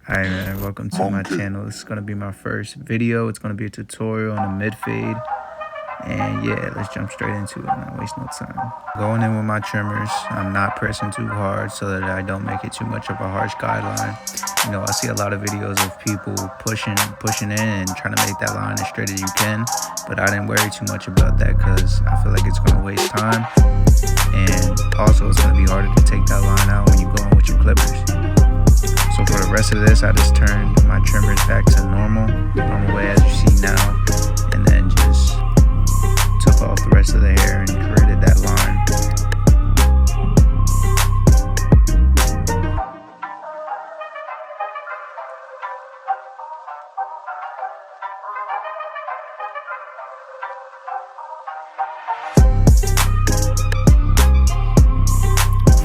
Alright man, welcome to my channel. This is going to be my first video. It's going to be a tutorial on a mid fade. And yeah, let's jump straight into it, not waste no time. Going in with my trimmers, I'm not pressing too hard so that I don't make it too much of a harsh guideline. You know, I see a lot of videos of people pushing in and trying to make that line as straight as you can, but I didn't worry too much about that because I feel like it's going to waste time. And also it's going to be harder to take that line out when you go in with your clippers. So for the rest of this, I just turned my trimmers back to normal way as you see now, and then just took off the rest of the hair and created that line.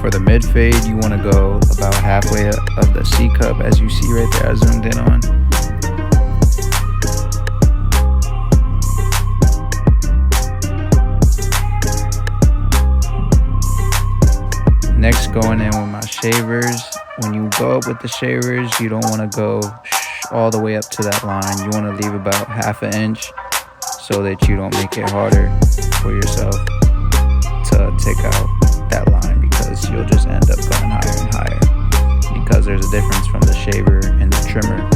For the mid fade, you want to go about halfway of the C cup, as you see right there I zoomed in on. Next, going in with my shavers. When you go up with the shavers, you don't want to go all the way up to that line. You want to leave about half an inch so that you don't make it harder for yourself to take out that line, because you'll just end up going higher and higher because there's a difference from the shaver and the trimmer.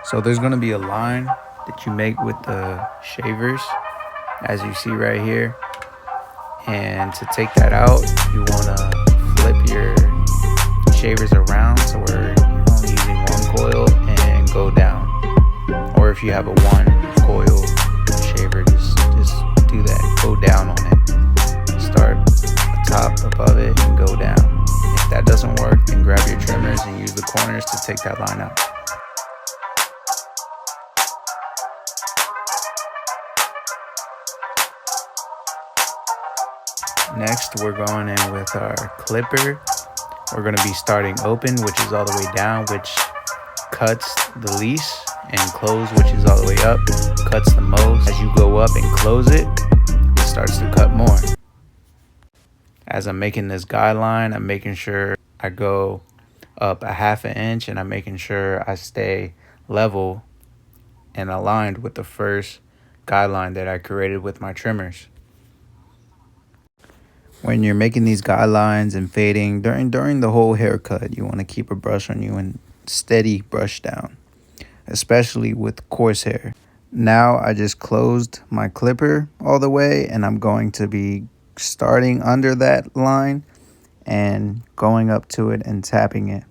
So there's going to be a line that you make with the shavers, as you see right here. And to take that out, you want to flip your shavers around so where you're only using one coil and go down. Or if you have a one coil shaver, just do that. Go down on it. Start top above it and go down. If that doesn't work, then grab your trimmers and use the corners to take that line out. Next, we're going in with our clipper. We're going to be starting open, which is all the way down, which cuts the least, and close, which is all the way up, cuts the most. As you go up and close it, it starts to cut more. As I'm making this guideline, I'm making sure I go up a half an inch, and I'm making sure I stay level and aligned with the first guideline that I created with my trimmers. When you're making these guidelines and fading during the whole haircut, you want to keep a brush on you and steady brush down, especially with coarse hair. Now I just closed my clipper all the way, and I'm going to be starting under that line and going up to it and tapping it.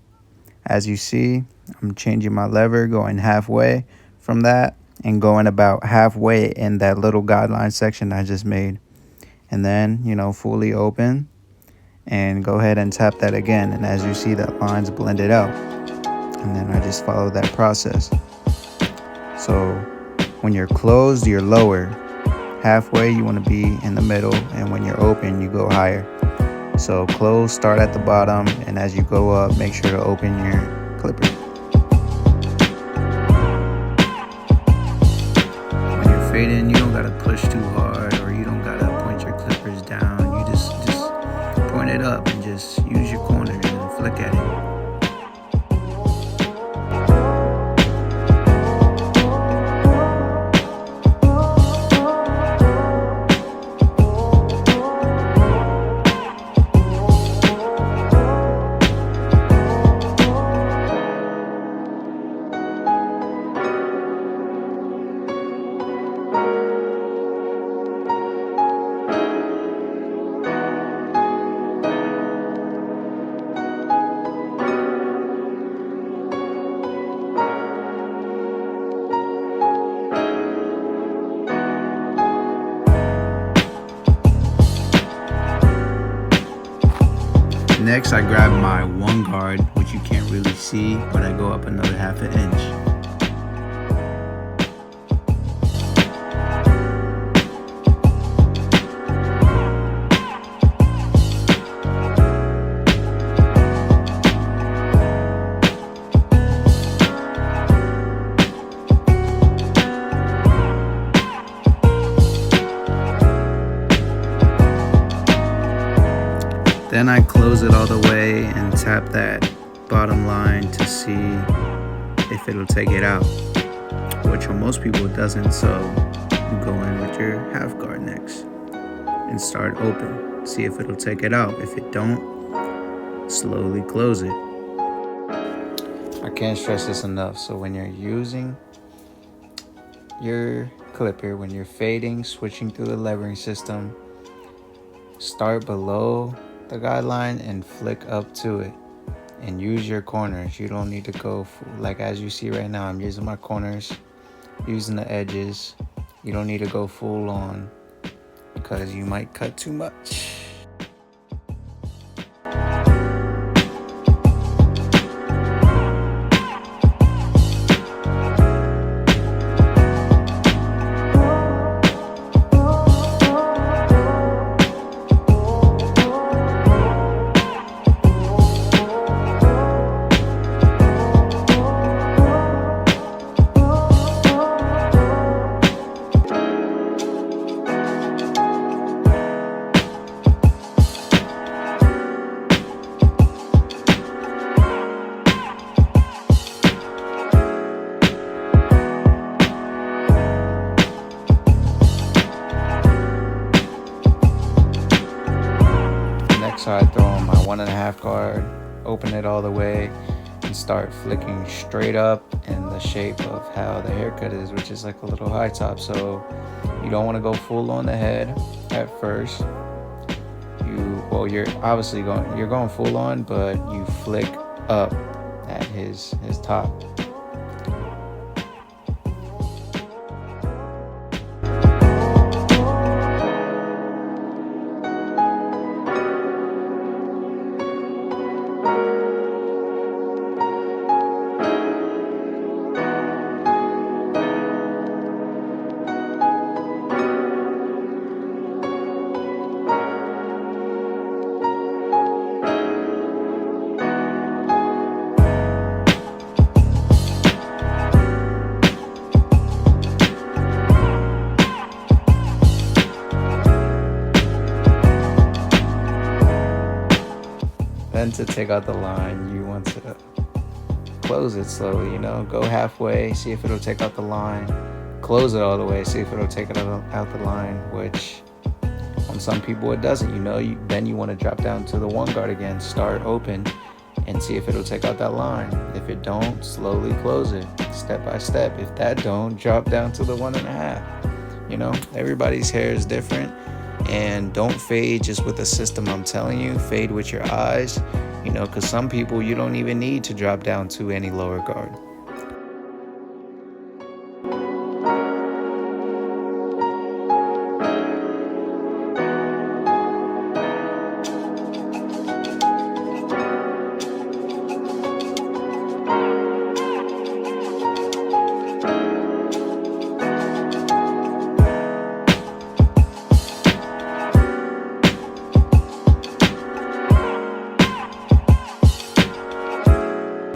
As you see, I'm changing my lever, going halfway from that and going about halfway in that little guideline section I just made. And then, you know, fully open and go ahead and tap that again. And as you see, that line's blended out. And then I just follow that process. So when you're closed, you're lower. Halfway, you want to be in the middle. And when you're open, you go higher. So close, start at the bottom. And as you go up, make sure to open your clipper. When you're fading, you don't got to push too hard, or you don't got to point your clippers down. You just point it up and just use your corners and flick at it. Next, I grab my one guard, which you can't really see, but I go up another half an inch. Then I close it all the way and tap that bottom line to see if it'll take it out, which on most people it doesn't. So you go in with your half guard next and start open. See if it'll take it out. If it don't, slowly close it. I can't stress this enough. So when you're using your clipper, when you're fading, switching through the levering system, start below the guideline and flick up to it and use your corners. You don't need to go like as you see right now, I'm using my corners, using the edges. You don't need to go full on because you might cut too much. So I throw on my 1.5 guard, open it all the way, and start flicking straight up in the shape of how the haircut is, which is like a little high top. So you don't want to go full on the head at first. You're obviously going full on, but you flick up at his top. Then to take out the line, you want to close it slowly, go halfway, see if it'll take out the line, close it all the way, see if it'll take it out the line, which on some people it doesn't, then you want to drop down to the 1 guard again, start open and see if it'll take out that line. If it don't, slowly close it, step by step. If that don't, drop down to the 1.5. Everybody's hair is different. And don't fade just with the system I'm telling you. Fade with your eyes, because some people you don't even need to drop down to any lower guard.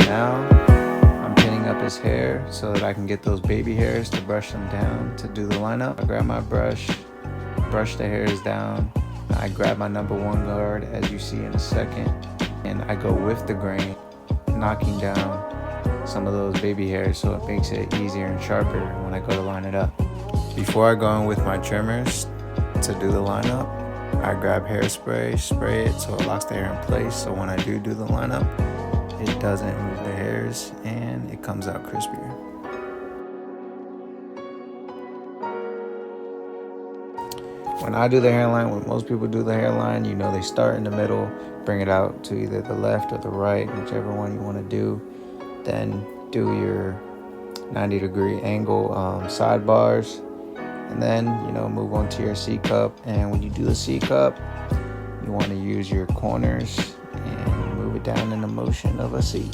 Now I'm pinning up his hair so that I can get those baby hairs to brush them down to do the lineup. I grab my brush the hairs down. I grab my number 1 guard as you see in a second, and I go with the grain, knocking down some of those baby hairs so it makes it easier and sharper when I go to line it up. Before I go in with my trimmers to do the lineup, I grab hairspray, spray it so it locks the hair in place, so when I do the lineup, it doesn't move the hairs and it comes out crispier. When I do the hairline, when most people do the hairline, they start in the middle, bring it out to either the left or the right, whichever one you want to do. Then do your 90-degree angle sidebars, and then move on to your C cup. And when you do the C cup, you want to use your corners and move it down in the motion of a C.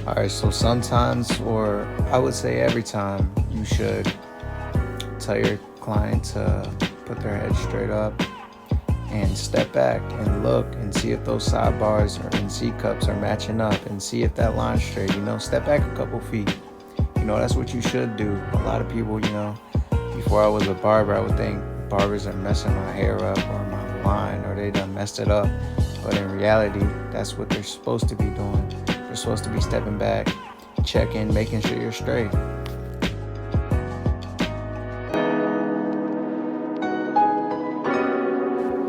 Alright, so sometimes, or I would say every time, you should tell your client to put their head straight up and step back and look and see if those sidebars and C cups are matching up, and see if that line's straight. Step back a couple feet. That's what you should do. A lot of people, before I was a barber, I would think barbers are messing my hair up or my line or they done messed it up. But in reality, that's what they're supposed to be doing. They're supposed to be stepping back, checking, making sure you're straight.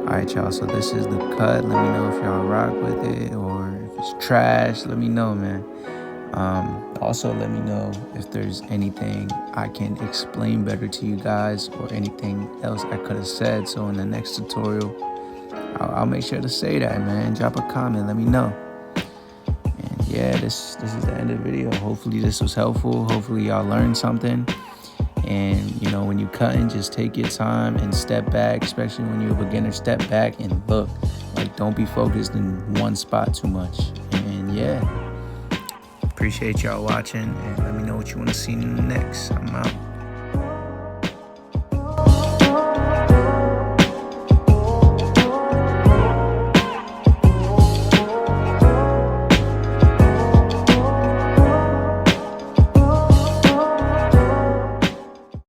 Alright, y'all, so this is the cut. Let me know if y'all rock with it or if it's trash. Let me know, man. Also, let me know if there's anything I can explain better to you guys or anything else I could have said. So in the next tutorial, I'll make sure to say that, man. Drop a comment, let me know. And yeah, this is the end of the video. Hopefully this was helpful. Hopefully y'all learned something. And you know, when you cutting, just take your time and step back, especially when you're a beginner. Step back and look. Like, don't be focused in one spot too much. And yeah, appreciate y'all watching, and let me know what you want to see next. I'm out.